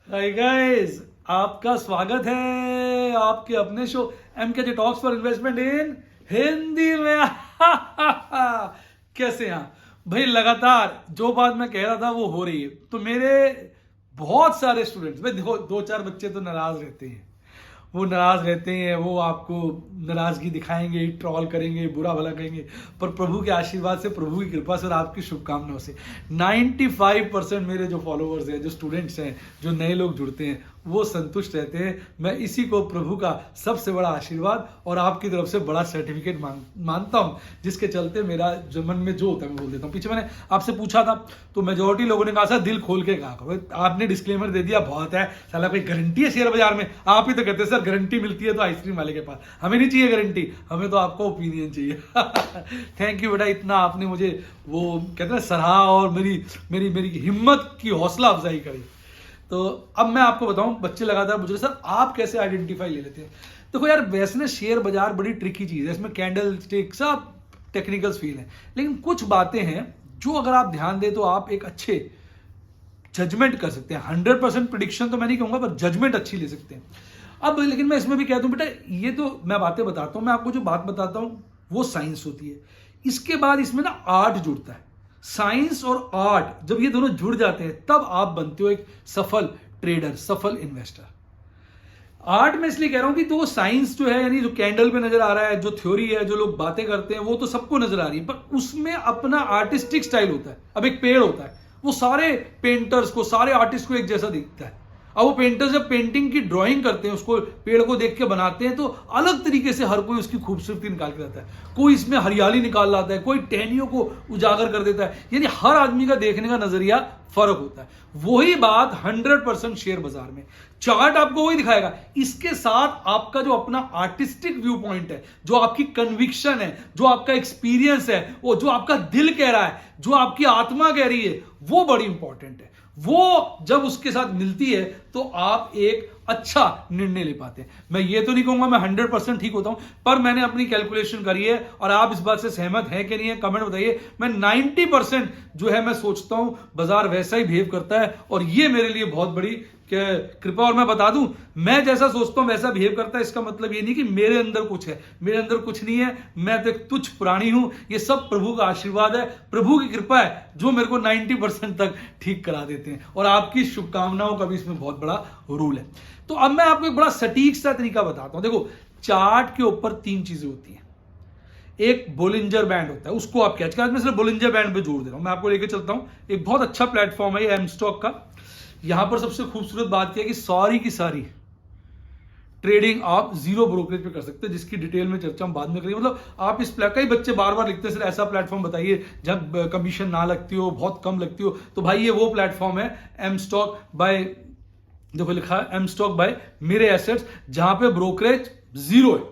Hi guys, आपका स्वागत है आपके अपने show MK talks for investment in Hindi में। कैसे हैं आप? भाई लगातार जो बात मैं कह रहा था वो हो रही है। तो मेरे बहुत सारे स्टूडेंट्स, भाई देखो, दो चार बच्चे तो नाराज रहते हैं। वो नाराज रहते हैं, वो आपको नाराजगी दिखाएंगे, ट्रॉल करेंगे, बुरा भला कहेंगे। पर प्रभु के आशीर्वाद से, प्रभु की कृपा से और आपकी शुभकामनाओं से 95% मेरे जो फॉलोअर्स हैं, जो स्टूडेंट्स हैं, जो नए लोग जुड़ते हैं, वो संतुष्ट रहते हैं। मैं इसी को प्रभु का सबसे बड़ा आशीर्वाद और आपकी तरफ से बड़ा सर्टिफिकेट मानता हूं, जिसके चलते मेरा जो मन में जो होता है मैं बोल देता हूं। पीछे मैंने आपसे पूछा था तो मेजोरिटी लोगों ने कहा सर दिल खोल के कहा करो। आपने डिस्क्लेमर दे दिया, बहुत है साला, कोई गारंटी है शेयर बाजार में? आप ही तो कहते हैं सर गारंटी मिलती है तो आइसक्रीम वाले के पास। हमें नहीं चाहिए गारंटी, हमें तो आपका ओपिनियन चाहिए। थैंक यू बेटा, इतना आपने मुझे वो कहते हैं सराहा और मेरी मेरी मेरी हिम्मत की हौसला अफजाई करी। तो अब मैं आपको बताऊं, बच्चे लगातार पूछ रहे सर आप कैसे आइडेंटिफाई ले लेते हैं। देखो यार, वैसे ना शेयर बाजार बड़ी ट्रिकी चीज है, इसमें कैंडल स्टिक सब टेक्निकल्स फील है, लेकिन कुछ बातें हैं जो अगर आप ध्यान दें तो आप एक अच्छे जजमेंट कर सकते हैं। 100% प्रिडिक्शन तो मैं नहीं कहूंगा, पर जजमेंट अच्छी ले सकते हैं। अब लेकिन मैं इसमें भी कहता हूं बेटा, ये तो मैं बातें बताता हूं, मैं आपको जो बात बताता हूं वो साइंस होती है। इसके बाद इसमें ना आर्ट जुड़ता है। साइंस और आर्ट जब ये दोनों जुड़ जाते हैं तब आप बनते हो एक सफल ट्रेडर, सफल इन्वेस्टर। आर्ट में इसलिए कह रहा हूं कि तो साइंस जो है, यानी जो कैंडल पे नजर आ रहा है, जो थ्योरी है, जो लोग बातें करते हैं, वो तो सबको नजर आ रही है, पर उसमें अपना आर्टिस्टिक स्टाइल होता है। अब एक पेड़ होता है, वो सारे पेंटर्स को, सारे आर्टिस्ट को एक जैसा दिखता है। अब वो पेंटर्स जब पेंटिंग की ड्राइंग करते हैं, उसको पेड़ को देख के बनाते हैं, तो अलग तरीके से हर कोई उसकी खूबसूरती निकाल के लाता है। कोई इसमें हरियाली निकाल लाता है, कोई टहनियों को उजागर कर देता है। यानी हर आदमी का देखने का नजरिया फर्क होता है। वही बात 100% शेयर बाजार में, चार्ट आपको वही दिखाएगा। इसके साथ आपका जो अपना आर्टिस्टिक व्यू पॉइंट है, जो आपकी कन्विक्शन है, जो आपका एक्सपीरियंस है, वो जो आपका दिल कह रहा है, जो आपकी आत्मा कह रही है, वो बड़ी इंपॉर्टेंट है। वो जब उसके साथ मिलती है तो आप एक अच्छा निर्णय ले पाते हैं। मैं ये तो नहीं कहूंगा मैं 100% ठीक होता हूं, पर मैंने अपनी कैलकुलेशन करी है और आप इस बात से सहमत हैं कि नहीं है, कमेंट बताइए। मैं 90% जो है मैं सोचता हूं बाजार वैसा ही बिहेव करता है, और ये मेरे लिए बहुत बड़ी कृपा। और मैं बता दूं, मैं जैसा सोचता हूं वैसा बिहेव करता है, इसका मतलब ये नहीं कि मेरे अंदर कुछ है, मेरे अंदर कुछ नहीं है। मैं तो एक तुच्छ प्राणी हूं। ये सब प्रभु का आशीर्वाद है, प्रभु की कृपा है, जो मेरे को 90% तक ठीक करा देते हैं, और आपकी शुभकामनाओं का भी इसमें बहुत बड़ा रोल है। तो अब मैं आपको एक बड़ा सटीक सा तरीका बताता हूं। देखो, चार्ट के ऊपर 3 चीजें होती हैं। एक बोलिंजर बैंड होता है, उसको आप कैच कर, मैं सिर्फ बोलिंजर बैंड पे जोड़ दे रहा हूं। मैं आपको लेके चलता हूं, एक बहुत अच्छा प्लेटफॉर्म है एम स्टॉक का। यहां पर सबसे खूबसूरत बात यह है कि सारी की सारी ट्रेडिंग आप जीरो ब्रोकरेज पे कर सकते हैं, जिसकी डिटेल में चर्चा हम बाद में करेंगे। मतलब आप इस कई बच्चे बार बार लिखते हैं सर ऐसा प्लेटफॉर्म बताइए जब कमीशन ना लगती हो, बहुत कम लगती हो। तो भाई ये वो प्लेटफॉर्म है एम स्टॉक बाय, देखो लिखा है एम स्टॉक बाय मेरे एसेट्स, जहां पे ब्रोकरेज जीरो है,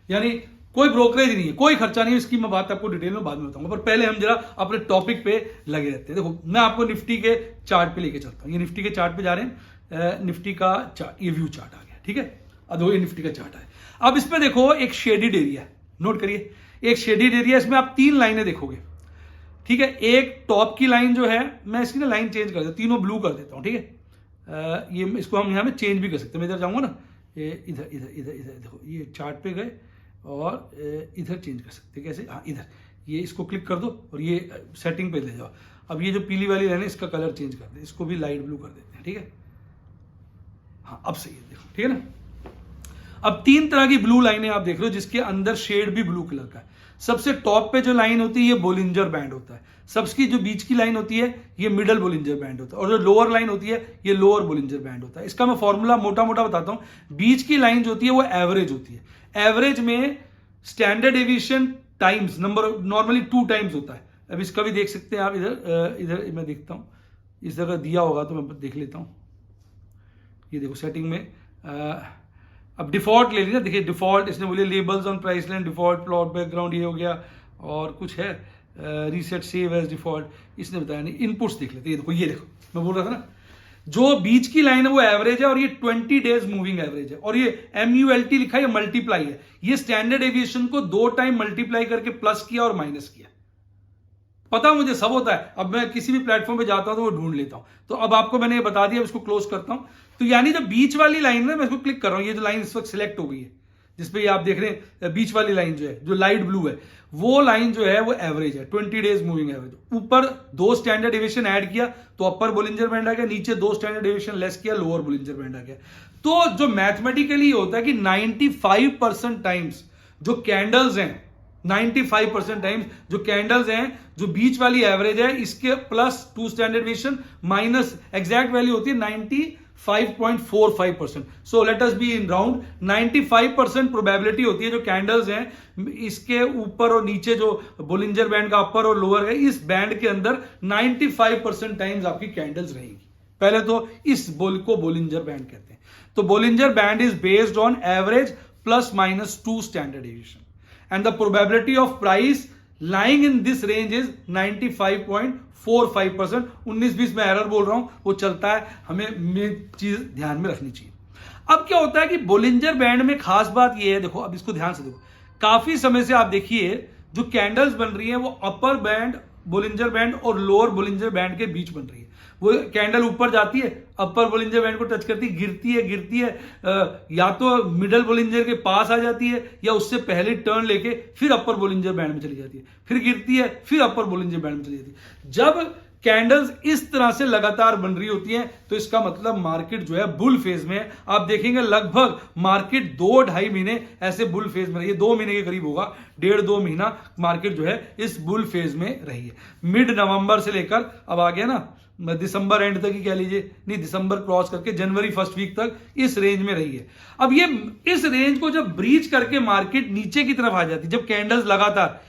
यानी कोई ब्रोकरेज नहीं है, कोई खर्चा नहीं है। इसकी मैं बात आपको डिटेल में बाद में बताऊंगा, पर पहले हम जरा अपने टॉपिक पे लगे रहते हैं। देखो, मैं आपको निफ्टी के चार्ट पे लेके चलता हूं। ये निफ्टी के चार्ट पे जा रहे हैं, निफ्टी का चार्ट, ये व्यू चार्ट आ गया, ठीक है। अब ये निफ्टी का चार्ट है। अब इसमें देखो एक शेडिड एरिया है, नोट करिए, एक शेडिड एरिया। इसमें आप 3 लाइनें देखोगे, ठीक है। एक टॉप की लाइन जो है, मैं इसकी ना लाइन चेंज कर देता हूं, तीनों ब्लू कर देता हूं, ठीक है। ये इसको हम यहाँ में चेंज भी कर सकते हैं। मैं इधर जाऊंगा ना, ये इधर इधर इधर इधर देखो, ये चार्ट पे गए और इधर चेंज कर सकते हैं। कैसे? हाँ, इधर ये इसको क्लिक कर दो और ये सेटिंग पे ले जाओ। अब ये जो पीली वाली लाइन है, इसका कलर चेंज कर दे, इसको भी लाइट ब्लू कर देते हैं, ठीक है। हाँ, अब सही है, देखो, ठीक है ना। अब 3 तरह की ब्लू लाइनें आप देख रहे हो, जिसके अंदर शेड भी ब्लू कलर का है। सबसे टॉप पे जो लाइन होती है ये बोलिंजर बैंड होता है। सबकी जो बीच की लाइन होती है ये मिडल बोलिंजर बैंड होता है, और जो लोअर लाइन होती है ये लोअर बोलिंजर बैंड होता है। इसका मैं फॉर्मूला मोटा मोटा बताता हूं। बीच की लाइन जो होती है वो एवरेज होती है। एवरेज में standard deviation times number normally 2 times होता है। अब इसका भी देख सकते हैं आप, इधर इधर मैं देखता हूं, इस जगह दिया होगा तो मैं देख लेता हूं। ये देखो सेटिंग में अब डिफॉल्ट ले लीजिए, देखिए डिफॉल्ट इसने बोले labels on price line, default plot background ये हो गया, और कुछ है रीसेट सेव एज डिफॉल्ट इसने बताया नहीं। इनपुट्स देख लेते हैं, ये देखो मैं बोल रहा था ना, जो बीच की लाइन है वो एवरेज है, और ये 20 डेज मूविंग एवरेज है, और ये MULT लिखा है, ये मल्टीप्लाई है। ये स्टैंडर्ड एविएशन को 2 टाइम मल्टीप्लाई करके प्लस किया और माइनस किया। पता मुझे सब होता है। अब मैं किसी भी प्लेटफॉर्म पे जाता हूं तो वो ढूंढ लेता हूं। तो अब आपको मैंने ये बता दिया, इसको क्लोज करता हूं। तो यानी जो बीच वाली लाइन है, मैं इसको क्लिक कर रहा हूं, ये जो लाइन इस वक्त सिलेक्ट हो गई है जिसपे ये आप देख रहे हैं, बीच वाली लाइन जो है, जो लाइट ब्लू है, वो लाइन जो है वो एवरेज है, 20 डेज मूविंग एवरेज। ऊपर 2 स्टैंडर्ड डेविएशन ऐड किया तो अपर बोलिंजर बैंड आ गया, नीचे 2 स्टैंडर्ड डेविएशन लेस किया, लोअर बोलिंजर बैंड आ गया। तो जो मैथमेटिकली होता है कि 95% टाइम्स जो कैंडल्स हैं, 95% टाइम्स जो कैंडल्स हैं, जो बीच वाली एवरेज है, इसके plus 2 standard deviation minus exact value होती है 95.45%। So let us be in round, 95% probability होती है जो कैंडल्स हैं इसके ऊपर और नीचे, जो बोलिंजर बैंड का अपर और लोअर है, इस बैंड के अंदर 95% टाइम्स आपकी कैंडल्स रहेगी। पहले तो इस बोल को बोलिंजर बैंड कहते हैं। तो Bollinger band is based on average plus minus 2 standard deviation and the probability of price lying in this range is 95.45%। 19-20 में एरर बोल रहा हूं, वो चलता है, हमें चीज ध्यान में रखनी चाहिए। अब क्या होता है कि बोलिंजर बैंड में खास बात ये है, देखो अब इसको ध्यान से देखो, काफी समय से आप देखिए जो कैंडल्स बन रही है वो अपर बैंड बोलिंजर बैंड और लोअर बोलिंजर बैंड के बीच बन रही है। वो कैंडल ऊपर जाती है, अपर बोलिंजर बैंड को टच करती है, गिरती है, या तो मिडल बोलिंजर के पास आ जाती है या उससे पहले टर्न लेके फिर अपर बोलिंजर बैंड में चली जाती है, फिर गिरती है, फिर अपर बोलिंजर बैंड में चली जाती है। जब कैंडल्स इस तरह से लगातार बन रही होती हैं तो इसका मतलब मार्केट जो है बुल फेज में है। आप देखेंगे लगभग मार्केट 2-2.5 महीने ऐसे बुल फेज में रही है, 2 महीने के करीब होगा, 1.5-2 महीना मार्केट जो है इस बुल फेज में रही है। मिड नवंबर से लेकर अब आ गया ना दिसंबर एंड तक ही कह लीजिए, नहीं दिसंबर क्रॉस करके जनवरी फर्स्ट वीक तक इस रेंज में रही है। अब ये इस रेंज को जब ब्रीच करके मार्केट नीचे की तरफ आ जाती है, जब कैंडल्स लगातार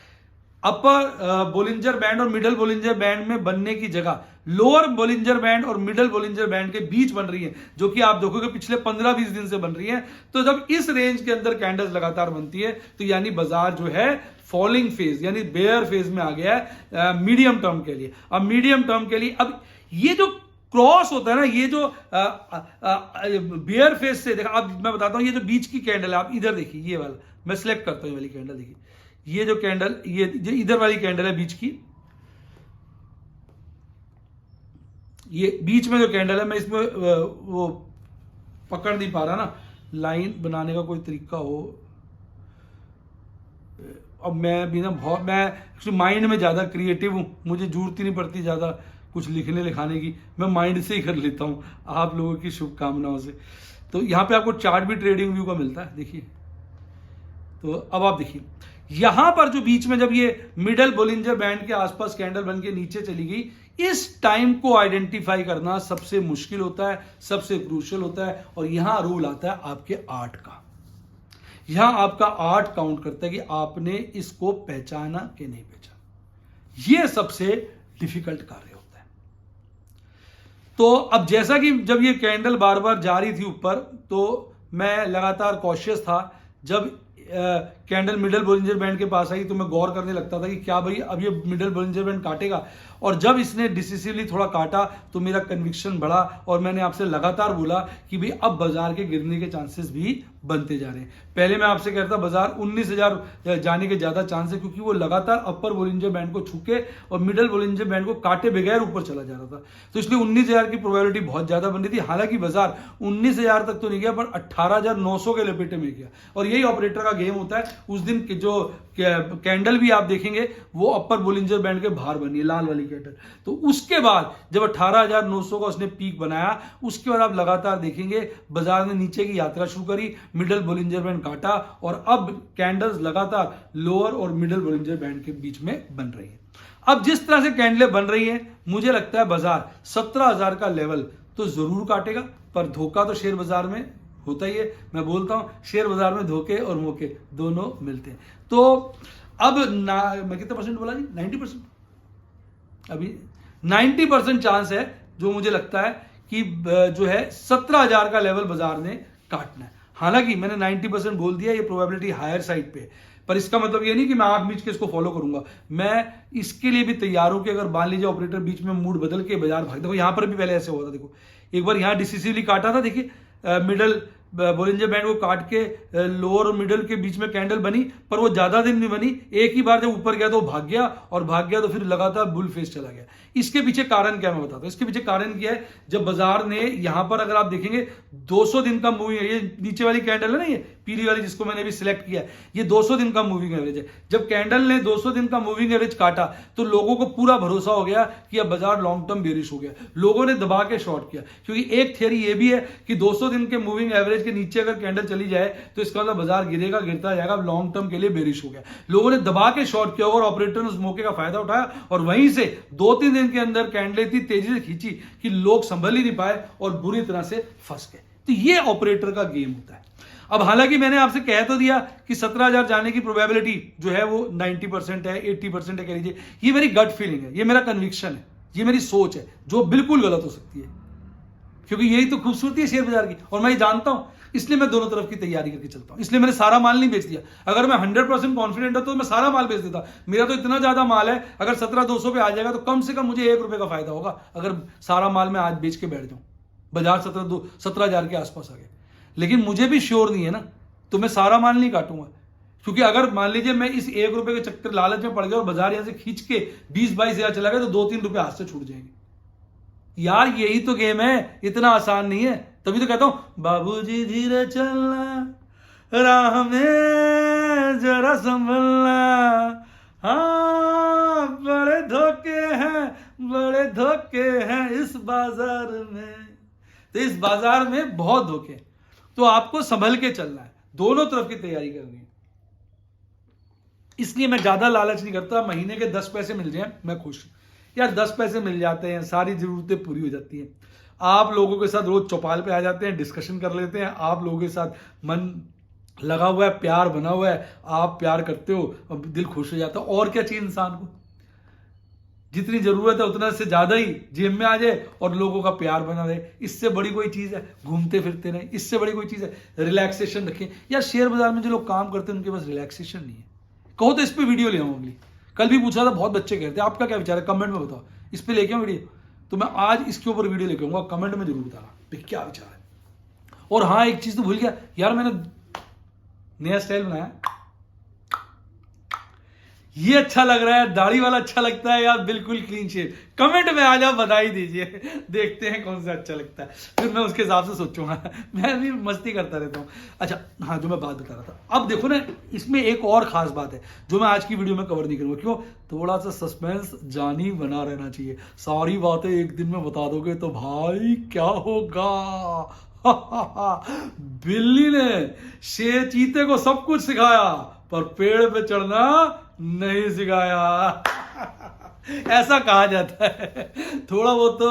अपर बोलिंजर बैंड और मिडल बोलिंजर बैंड में बनने की जगह लोअर बोलिंजर बैंड और मिडल बोलिंजर बैंड के बीच बन रही है, जो कि आप देखोगे पिछले 15-20 दिन से बन रही है। तो जब इस रेंज के अंदर कैंडल्स लगातार बनती है तो यानी बाजार जो है फॉलिंग फेज यानी बेयर फेज में आ गया है मीडियम टर्म के लिए। अब मीडियम टर्म के लिए अब ये जो क्रॉस होता है ना, ये जो बियर फेज से देखा, अब मैं बताता हूं, ये जो बीच की कैंडल है, आप इधर देखिए, ये वाला मैं सिलेक्ट करता हूं, ये वाली कैंडल देखिए, ये जो कैंडल, ये जो इधर वाली कैंडल है बीच की, ये बीच में जो कैंडल है, मैं इसमें वो पकड़ नहीं पा रहा ना, लाइन बनाने का कोई तरीका हो। अब मैं भी ना बहुत, मैं माइंड में ज्यादा क्रिएटिव हूं, मुझे जरूरत ही नहीं पड़ती ज्यादा कुछ लिखने लिखाने की, मैं माइंड से ही कर लेता हूं, आप लोगों की शुभकामनाओं से। तो यहां पे आपको चार्ट भी ट्रेडिंग व्यू का मिलता है, देखिए। तो अब आप देखिए यहां पर जो बीच में जब ये मिडल बोलिंजर बैंड के आसपास कैंडल बन के नीचे चली गई, इस टाइम को आइडेंटिफाई करना सबसे मुश्किल होता है, सबसे क्रूशियल होता है। और यहां रूल आता है आपके 8 का, यहां आपका 8 काउंट करता है कि आपने इसको पहचाना कि नहीं पहचाना। यह सबसे डिफिकल्ट कार्य होता है। तो अब जैसा कि जब ये कैंडल बार बार जा रही थी ऊपर, तो मैं लगातार कॉशियस था। जब कैंडल मिडल बोलिंजर बैंड के पास आई तो मैं गौर करने लगता था कि क्या भाई अब ये मिडल बोलिंजर बैंड काटेगा। और जब इसने डिसिसिवली थोड़ा काटा तो मेरा कन्विक्शन बढ़ा और मैंने आपसे लगातार बोला कि भाई अब बाजार के गिरने के चांसेस भी बनते जा रहे हैं। पहले मैं आपसे कह रहा था बाजार 19,000 जाने के ज्यादा चांस है, क्योंकि वो लगातार अपर बोलिंजर बैंड को छूके और मिडल बोलिंजर बैंड को काटे बगैर ऊपर चला जा रहा था। तो इसलिए 19,000 की प्रोबेबिलिटी बहुत ज्यादा बन रही थी। हालांकि बाजार 19,000 तक तो नहीं गया, पर 18,900 के लपेटे में गया। और यही ऑपरेटर का गेम होता है। उस दिन जो कैंडल भी आप देखेंगे वो अपर बोलिंजर बैंड के बाहर बनी है, लाल वाली कैंडल। तो उसके बाद जब 18,900 का उसने पीक बनाया, उसके बाद आप लगातार देखेंगे बाजार ने नीचे की यात्रा शुरू करी, मिडल बोलिंजर बैंड काटा और अब कैंडल्स लगातार लोअर और मिडल बोलिंजर बैंड के बीच में बन रही है। अब जिस तरह से कैंडलें बन रही है, मुझे लगता है बाजार 17,000 का लेवल तो जरूर काटेगा। पर धोखा तो शेयर बाजार में होता ही है। मैं बोलता हूं शेयर बाजार में धोखे और मौके दोनों मिलते हैं। तो अब मैं कितने परसेंट बोला जी? 90%। अभी 90% चांस है, जो मुझे लगता है कि जो है 17,000 का लेवल बाजार ने काटना है। हालांकि मैंने 90% बोल दिया, ये प्रोबेबिलिटी हायर साइड पे है, पर इसका मतलब ये नहीं कि मैं आंख मीच के इसको फॉलो करूंगा। मैं इसके लिए भी तैयार हूं कि अगर मान लीजिए ऑपरेटर बीच में मूड बदल के बाजार भाग, देखो यहां पर भी पहले ऐसे हुआ था। देखो एक बार यहां डिसिसिवली काटा था, देखिए मिडल बोलिंजर बैंड को काट के लोअर और मिडल के बीच में कैंडल बनी, पर वो ज्यादा दिन नहीं बनी। एक ही बार जब ऊपर गया तो भाग गया, और भाग गया तो फिर लगातार बुल फेस चला गया। इसके पीछे कारण क्या मैं बताता हूं। इसके पीछे कारण क्या है, जब बाजार ने यहां पर अगर आप देखेंगे 200 दिन का मूविंग, ये नीचे वाली कैंडल है ना, ये पीली वाली जिसको मैंने अभी सिलेक्ट किया, ये 200 दिन का मूविंग एवरेज है। जब कैंडल ने 200 दिन का मूविंग एवरेज काटा तो लोगों को पूरा भरोसा हो गया कि अब बाजार लॉन्ग टर्म बेरिश हो गया। लोगों ने दबा के शॉर्ट किया, क्योंकि एक थियरी ये भी है कि 200 दिन के मूविंग एवरेज के नीचे अगर कैंडल चली जाए तो इसका मतलब बाजार गिरेगा, गिरता जाएगा, लॉन्ग टर्म के लिए बेरिश हो गया। लोगों ने दबा के शॉर्ट किया और ऑपरेटर ने उस मौके का फायदा उठाया, और वहीं से 2-3 दिन के अंदर कैंडल इतनी तेजी से खींची कि लोग संभल ही नहीं पाए और बुरी तरह से फंस गए। तो ये ऑपरेटर का गेम होता है। अब हालांकि मैंने आपसे कह तो दिया कि 17,000 जाने की प्रोबेबिलिटी जो है वो 90% है, 80% है कह लीजिए। ये मेरी गट फीलिंग है, ये मेरा कन्विक्शन है, ये मेरी सोच है, जो बिल्कुल गलत हो सकती है, क्योंकि यही तो खूबसूरती है शेयर बाजार की, और मैं ये जानता हूं, इसलिए मैं दोनों तरफ की तैयारी करके चलता हूं। इसलिए मैंने सारा माल नहीं बेच दिया। अगर मैं 100% कॉन्फिडेंट हूं तो मैं सारा माल बेच देता। मेरा तो इतना ज्यादा माल है, अगर 17,200 पे आ जाएगा तो कम से कम मुझे ₹1 का फायदा होगा, अगर सारा माल मैं आज बेच के बैठ जाऊं। बाजार 17,000 के आसपास आ गया, लेकिन मुझे भी श्योर नहीं है ना, तो मैं सारा माल नहीं काटूंगा। क्योंकि अगर मान लीजिए मैं इस ₹1 के चक्कर लालच में पड़ गया और बाजार यहां से खींच के 20-22 हजार चला गया तो ₹2-3 हाथ से छूट जाएंगे। यार यही तो गेम है, इतना आसान नहीं है। तभी तो कहता हूं बाबूजी धीरे चलना, राह में जरा संभलना, हाँ बड़े धोखे हैं इस बाजार में। तो इस बाजार में बहुत धोखे, तो आपको संभल के चलना है, दोनों तरफ की तैयारी करनी है। इसलिए मैं ज्यादा लालच नहीं करता। महीने के 10 पैसे मिल जाए मैं खुश। यार 10 पैसे मिल जाते हैं, सारी जरूरतें पूरी हो जाती हैं। आप लोगों के साथ रोज चौपाल पे आ जाते हैं, डिस्कशन कर लेते हैं, आप लोगों के साथ मन लगा हुआ है, प्यार बना हुआ है, आप प्यार करते हो, दिल खुश हो जाता है। और क्या चाहिए इंसान को? जितनी जरूरत है उतना से ज्यादा ही जेब में आ जाए और लोगों का प्यार बना रहे, इससे बड़ी कोई चीज है? घूमते फिरते रहे, इससे बड़ी कोई चीज है? रिलैक्सेशन रखें। यार शेयर बाजार में जो लोग काम करते हैं उनके पास रिलैक्सेशन नहीं है। कहो तो इस पर वीडियो ले आऊं अगली। कल भी पूछा था, बहुत बच्चे कहते हैं, आपका क्या विचार है कमेंट में बताओ, इस पर लेके आऊं वीडियो? तो मैं आज इसके ऊपर वीडियो लेके आऊंगा, कमेंट में जरूर बताना क्या विचार है। और हाँ एक चीज तो भूल गया यार, मैंने नया स्टाइल बनाया, ये अच्छा लग रहा है, दाढ़ी वाला अच्छा लगता है या बिल्कुल क्लीन शेव? कमेंट में आ जाओ, बधाई दीजिए, देखते हैं कौन सा अच्छा लगता है, फिर मैं उसके हिसाब से सोचूंगा। मैं भी मस्ती करता रहता हूँ। अच्छा हाँ, जो मैं बात बता रहा था, अब देखो ना, इसमें एक और खास बात है जो मैं आज की वीडियो में कवर नहीं करूंगा। क्यों? थोड़ा सा सस्पेंस जानी बना रहना चाहिए। सारी बातें एक दिन में बता दोगे तो भाई क्या होगा। बिल्ली ने चीते को सब कुछ सिखाया पर पेड़ पे चढ़ना नहीं सिखाया। ऐसा कहा जाता है। थोड़ा वो तो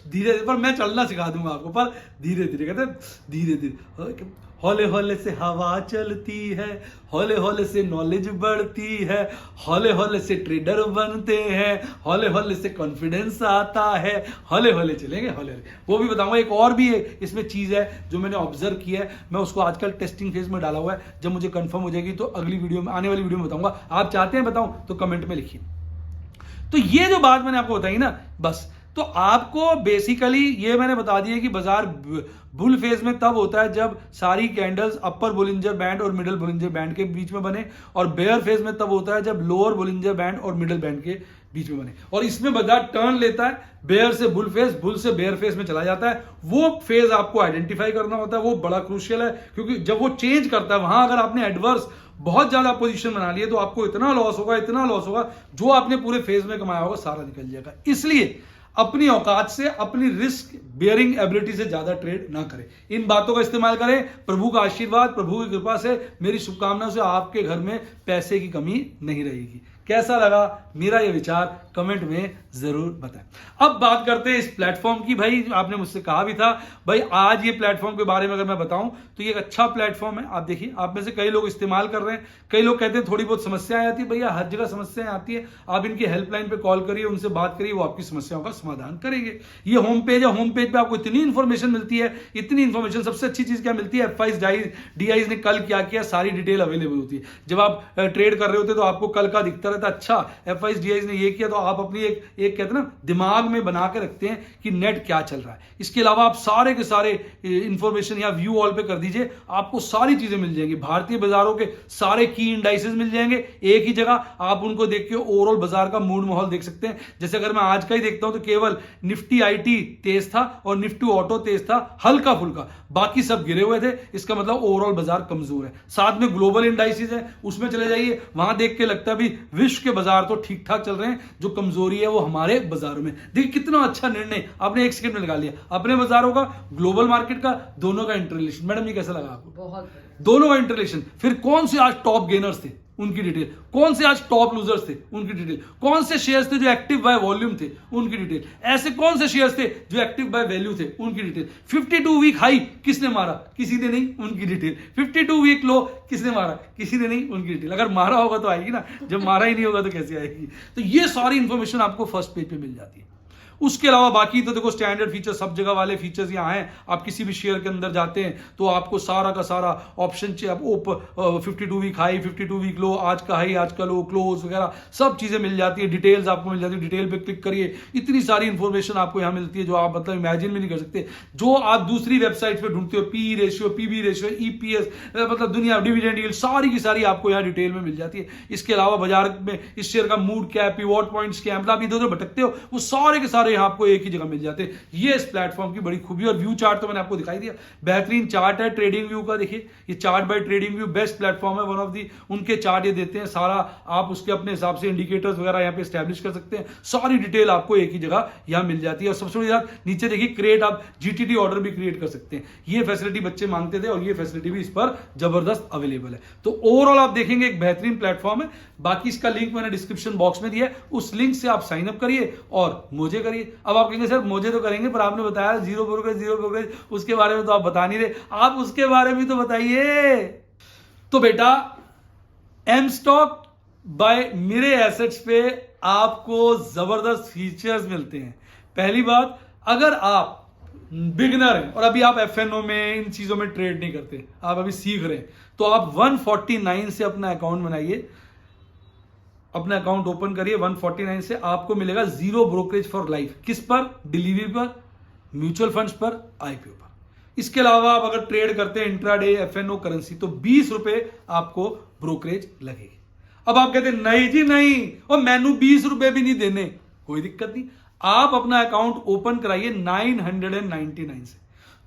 धीरे धीरे, पर मैं चलना सिखा दूंगा आपको, पर धीरे धीरे, कहते हैं धीरे धीरे, हौले हौले से हवा चलती है, हौले हौले से नॉलेज बढ़ती है, हौले हौले से ट्रेडर बनते हैं, हौले हौले से कॉन्फिडेंस आता है, हौले हौले चलेंगे, हौले हौले। वो भी बताऊंगा। एक और भी है इसमें चीज है जो मैंने ऑब्जर्व किया है, मैं उसको आजकल टेस्टिंग फेज में डाला हुआ है। जब मुझे कंफर्म हो जाएगी तो अगली वीडियो में, आने वाली वीडियो में बताऊंगा। आप चाहते हैं बताऊं तो कमेंट में लिखिए। तो ये जो बात मैंने आपको बताई ना, बस तो आपको बेसिकली ये मैंने बता दिया कि बाजार बुल फेज में तब होता है जब सारी कैंडल्स अपर बोलिंजर बैंड और मिडिल बोलिंजर बैंड के बीच में बने, और बेयर फेज में तब होता है जब लोअर बोलिंजर बैंड और मिडिल बैंड के बीच में बने। और इसमें बाजार टर्न लेता है, बेयर से बुल फेज, बुल से बेयर फेज में चला जाता है। वो फेज आपको आइडेंटिफाई करना होता है, वो बड़ा क्रूशियल है, क्योंकि जब वो चेंज करता है वहां अगर आपने एडवर्स बहुत ज्यादा पोजीशन बना ली है तो आपको इतना लॉस होगा, इतना लॉस होगा, जो आपने पूरे फेज में कमाया होगा सारा निकल जाएगा। इसलिए अपनी औकात से, अपनी रिस्क बेयरिंग एबिलिटी से ज्यादा ट्रेड ना करें। इन बातों का इस्तेमाल करें। प्रभु का आशीर्वाद, प्रभु की कृपा से, मेरी शुभकामनाओं से आपके घर में पैसे की कमी नहीं रहेगी। कैसा लगा मेरा ये विचार कमेंट में जरूर बताएं। अब बात करते हैं इस प्लेटफॉर्म की। भाई आपने मुझसे कहा भी था भाई आज ये प्लेटफॉर्म के बारे में अगर मैं बताऊं तो ये एक अच्छा प्लेटफॉर्म है। आप देखिए, आप में से कई लोग इस्तेमाल कर रहे हैं, कई लोग कहते हैं थोड़ी बहुत समस्याएं आती है। भैया हर जगह समस्याएं आती है, आप इनकी हेल्पलाइन पे कॉल करिए, उनसे बात करिए, वो आपकी समस्याओं का समाधान करेंगे। ये होम पेज है, होम पेज पे आपको इतनी इंफॉर्मेशन मिलती है, इतनी इंफॉर्मेशन। सबसे अच्छी चीज क्या मिलती है, एफआईज डीआईज ने कल क्या किया सारी डिटेल अवेलेबल होती है। जब आप ट्रेड कर रहे होते तो आपको कल का दिखता रहता कहता है अच्छा FIs DIs ने ये किया, तो आप अपनी एक कहते हैं ना दिमाग में बना के रखते हैं कि नेट क्या चल रहा है। इसके अलावा आप सारे के सारे इंफॉर्मेशन या व्यू ऑल पे कर दीजिए, आपको सारी चीजें मिल जाएंगी। भारतीय बाजारों के सारे की इंडाइसेस मिल जाएंगे एक ही जगह, आप उनको देख के ओवरऑल बाजार का मूड माहौल देख सकते हैं। जैसे अगर मैं आज का ही देखता हूं तो केवल निफ्टी IT तेज था और निफ्टी ऑटो तेज था, हल्का फुल्का, बाकी सब गिरे हुए थे। इसका मतलब ओवरऑल बाजार कमजोर है। साथ में ग्लोबल इंडाइसेस है, उसमें चले जाइए, वहां देख के लगता है भी विश्व के बाजार तो ठीक ठाक चल रहे हैं, जो कमजोरी है वो हमारे बाजारों में। देखिए कितना अच्छा निर्णय आपने एक सेकंड में लगा लिया, अपने बाजारों का, ग्लोबल मार्केट का, दोनों का इंटररिलेशन। मैडम ये कैसा लगा आपको? बहुत दोनों का इंटररिलेशन। फिर कौन से आज टॉप गेनर्स थे उनकी डिटेल, कौन से आज टॉप लूजर्स थे उनकी डिटेल, कौन से शेयर्स थे जो एक्टिव बाय वॉल्यूम थे उनकी डिटेल, ऐसे कौन से शेयर्स थे जो एक्टिव बाय वैल्यू थे उनकी डिटेल। 52 वीक हाई किसने मारा, किसी ने नहीं, उनकी डिटेल। 52 वीक लो किसने मारा, किसी ने नहीं, उनकी डिटेल। अगर मारा होगा तो आएगी ना, जब मारा ही नहीं होगा तो कैसे आएगी। तो ये सारी इंफॉर्मेशन आपको फर्स्ट पेज पे मिल जाती है। उसके अलावा बाकी तो देखो स्टैंडर्ड फीचर, सब जगह वाले फीचर्स यहाँ हैं। आप किसी भी शेयर के अंदर जाते हैं तो आपको सारा का सारा option 52 week high, 52 week low, आज का हाई, आज का लो, क्लोज वगैरह सब चीजें मिल जाती है। डिटेल्स आपको मिल जाती है, डिटेल पे क्लिक करिए, इतनी सारी इंफॉर्मेशन आपको यहाँ मिलती है जो आप मतलब इमेजिन भी नहीं कर सकते, जो आप दूसरी वेबसाइट पे ढूंढते हो। PE ratio, PB ratio, EPS, मतलब दुनिया, डिविडेंड यील्ड, सारी की सारी आपको यहाँ डिटेल में मिल जाती है। इसके अलावा बाजार में इस शेयर का मूड क्या है, पिवोट पॉइंट्स क्या है, मतलब आप इधर उधर भटकते हो, वो सारे के सारे यहाँ आपको एक ही जगह मिल जाते हैं। ये इस प्लेटफॉर्म की बड़ी खूबी। और व्यू चार्ट तो मैंने आपको दिखाई दिया, बेहतरीन चार्ट है ट्रेडिंग व्यू का। देखिए ये chart by trading view best platform है, वन ऑफ दी। उनके चार्ट ये देते हैं सारा, आप उसके अपने हिसाब से इंडिकेटर्स वगैरह यहाँ पे एस्टैब्लिश कर सकते हैं। सारी डिटेल आपको एक ही जगह यहाँ मिल जाती है। और सबसे बड़ी बात नीचे देखिए क्रिएट, आप GTT ऑर्डर भी क्रिएट कर सकते हैं। ये फैसिलिटी बच्चे मांगते थे और ये फैसिलिटी भी इस पर जबरदस्त अवेलेबल है। तो ओवरऑल आप देखेंगे एक बेहतरीन प्लेटफॉर्म है। बाकी इसका लिंक मैंने डिस्क्रिप्शन बॉक्स में दिया है, उस लिंक से आप साइन अप करिए और मोजे करिए। अब आप कहेंगे सर मोजे तो करेंगे, पर आपने बताया जीरो ब्रोकरेज, उसके बारे में तो आप बता नहीं रहे, आप उसके बारे में तो बताइए। तो बेटा M stock buy Mirae assets पे आपको जबरदस्त फीचर्स मिलते हैं। पहली बात, अगर आप बिगिनर हैं और अभी आप FNO में इन चीजों में ट्रेड नहीं करते, आप अभी सीख रहे हैं, तो आप 149 से अपना अकाउंट बनाइए, अपना अकाउंट ओपन करिए। 149 से आपको मिलेगा जीरो ब्रोकरेज फॉर लाइफ। किस पर? डिलीवरी पर, म्यूचुअल फंड्स पर, IPO पर। इसके अलावा आप अगर ट्रेड करते हैं इंट्राडे, FNO करेंसी, तो 20 रुपए आपको ब्रोकरेज लगेगी। अब आप कहते हैं नहीं जी नहीं, और मैनू 20 रुपए भी नहीं देने, कोई दिक्कत नहीं, आप अपना अकाउंट ओपन कराइए 999 से,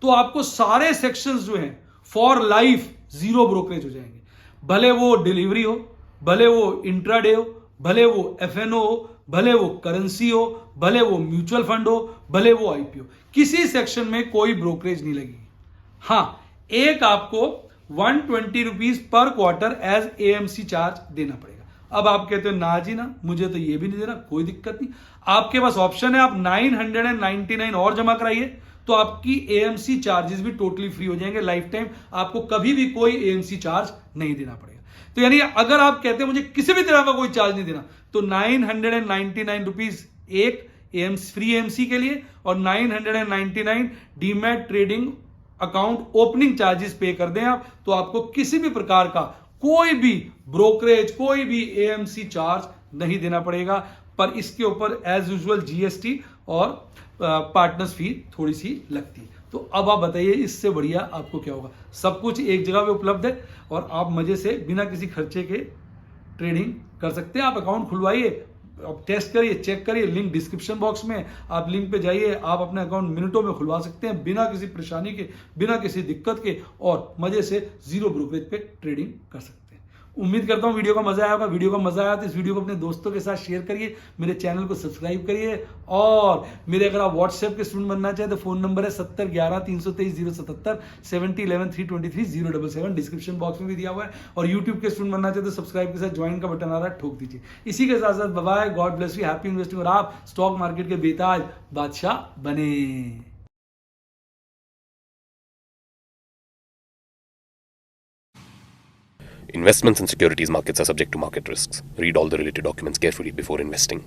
तो आपको सारे सेक्शंस जो हैं फॉर लाइफ जीरो ब्रोकरेज हो जाएंगे। भले वो डिलीवरी हो, भले वो इंट्राडे हो, भले वो FNO हो, भले वो करेंसी हो, भले वो म्यूचुअल फंड हो, भले वो IPO, किसी सेक्शन में कोई ब्रोकरेज नहीं लगेगी। हां, एक आपको 120 rupees per quarter as AMC charge देना पड़ेगा। अब आप कहते हो ना जी ना, मुझे तो ये भी नहीं देना, कोई दिक्कत नहीं, आपके पास ऑप्शन है, आप 999 और जमा कराइए, तो आपकी AMC चार्जेस भी टोटली फ्री हो जाएंगे लाइफ टाइम। आपको कभी भी कोई AMC चार्ज नहीं देना पड़ेगा। तो यानी अगर आप कहते हैं मुझे किसी भी तरह का कोई चार्ज नहीं देना, तो 999 रुपीज एक फ्री AMC के लिए और 999 demat trading account opening charges पे कर दें आप, तो आपको किसी भी प्रकार का कोई भी ब्रोकरेज, कोई भी AMC चार्ज नहीं देना पड़ेगा। पर इसके ऊपर एज यूजुअल GST और पार्टनर्स फी थोड़ी सी लगती है। तो अब आप बताइए इससे बढ़िया आपको क्या होगा। सब कुछ एक जगह पे उपलब्ध है और आप मजे से बिना किसी खर्चे के ट्रेडिंग कर सकते हैं। आप अकाउंट खुलवाइए, आप टेस्ट करिए, चेक करिए, लिंक डिस्क्रिप्शन बॉक्स में, आप लिंक पे जाइए, आप अपना अकाउंट मिनटों में खुलवा सकते हैं बिना किसी परेशानी के, बिना किसी दिक्कत के, और मजे से जीरो ब्रोकरेज पे ट्रेडिंग कर सकते हैं। उम्मीद करता हूं वीडियो का मजा आया होगा। वीडियो का मजा आया तो इस वीडियो को अपने दोस्तों के साथ शेयर करिए, मेरे चैनल को सब्सक्राइब करिए, और मेरे अगर आप व्हाट्सएप के स्टूडेंट बनना चाहे तो फोन नंबर है 7011 323 077, 7011 323 077, डिस्क्रिप्शन बॉक्स में भी दिया हुआ है। और यूट्यूब के स्टूडेंट बनना चाहे तो सब्सक्राइब के साथ ज्वाइन का बटन आ रहा है, ठोक दीजिए। इसी के साथ साथ bye, God bless you, happy investing, और आप स्टॉक मार्केट के बेताज बादशाह बने। Investments in securities markets are subject to market risks. Read all the related documents carefully before investing.